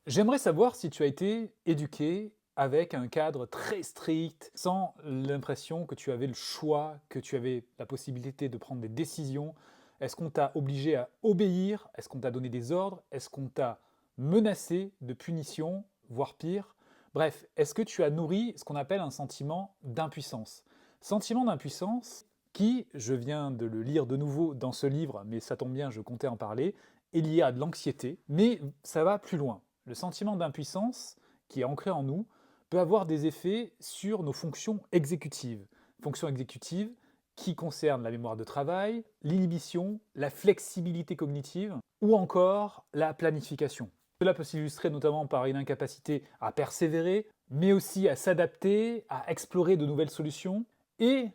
J'aimerais savoir si tu as été éduqué avec un cadre très strict, sans l'impression que tu avais le choix, que tu avais la possibilité de prendre des décisions. Est-ce qu'on t'a obligé à obéir? Est-ce qu'on t'a donné des ordres? Est-ce qu'on t'a menacé de punition, voire pire? Bref, est-ce que tu as nourri ce qu'on appelle un sentiment d'impuissance? Sentiment d'impuissance qui, je viens de le lire de nouveau dans ce livre, mais ça tombe bien, je comptais en parler, est lié à de l'anxiété, mais ça va plus loin. Le sentiment d'impuissance, qui est ancré en nous, peut avoir des effets sur nos fonctions exécutives. Fonctions exécutives qui concernent la mémoire de travail, l'inhibition, la flexibilité cognitive ou encore la planification. Cela peut s'illustrer notamment par une incapacité à persévérer, mais aussi à s'adapter, à explorer de nouvelles solutions, et,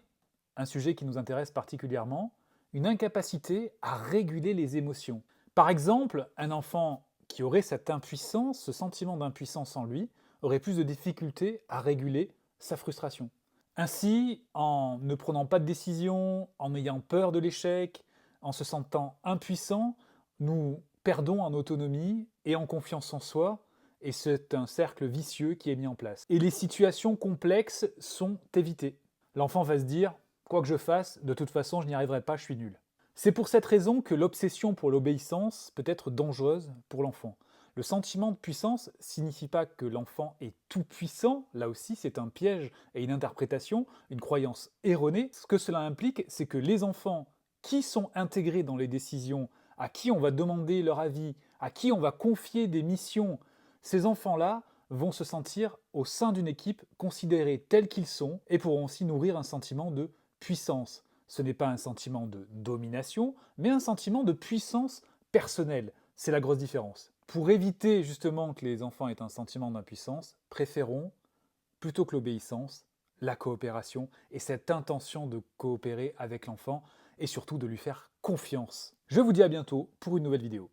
un sujet qui nous intéresse particulièrement, une incapacité à réguler les émotions. Par exemple, un enfant qui aurait cette impuissance, ce sentiment d'impuissance en lui, aurait plus de difficultés à réguler sa frustration. Ainsi, en ne prenant pas de décision, en ayant peur de l'échec, en se sentant impuissant, nous perdons en autonomie et en confiance en soi, et c'est un cercle vicieux qui est mis en place. Et les situations complexes sont évitées. L'enfant va se dire, quoi que je fasse, de toute façon je n'y arriverai pas, je suis nul. C'est pour cette raison que l'obsession pour l'obéissance peut être dangereuse pour l'enfant. Le sentiment de puissance signifie pas que l'enfant est tout puissant, là aussi c'est un piège et une interprétation, une croyance erronée. Ce que cela implique, c'est que les enfants qui sont intégrés dans les décisions, à qui on va demander leur avis, à qui on va confier des missions, ces enfants-là vont se sentir au sein d'une équipe considérés tels qu'ils sont et pourront aussi nourrir un sentiment de puissance. Ce n'est pas un sentiment de domination, mais un sentiment de puissance personnelle. C'est la grosse différence. Pour éviter justement que les enfants aient un sentiment d'impuissance, préférons, plutôt que l'obéissance, la coopération et cette intention de coopérer avec l'enfant et surtout de lui faire confiance. Je vous dis à bientôt pour une nouvelle vidéo.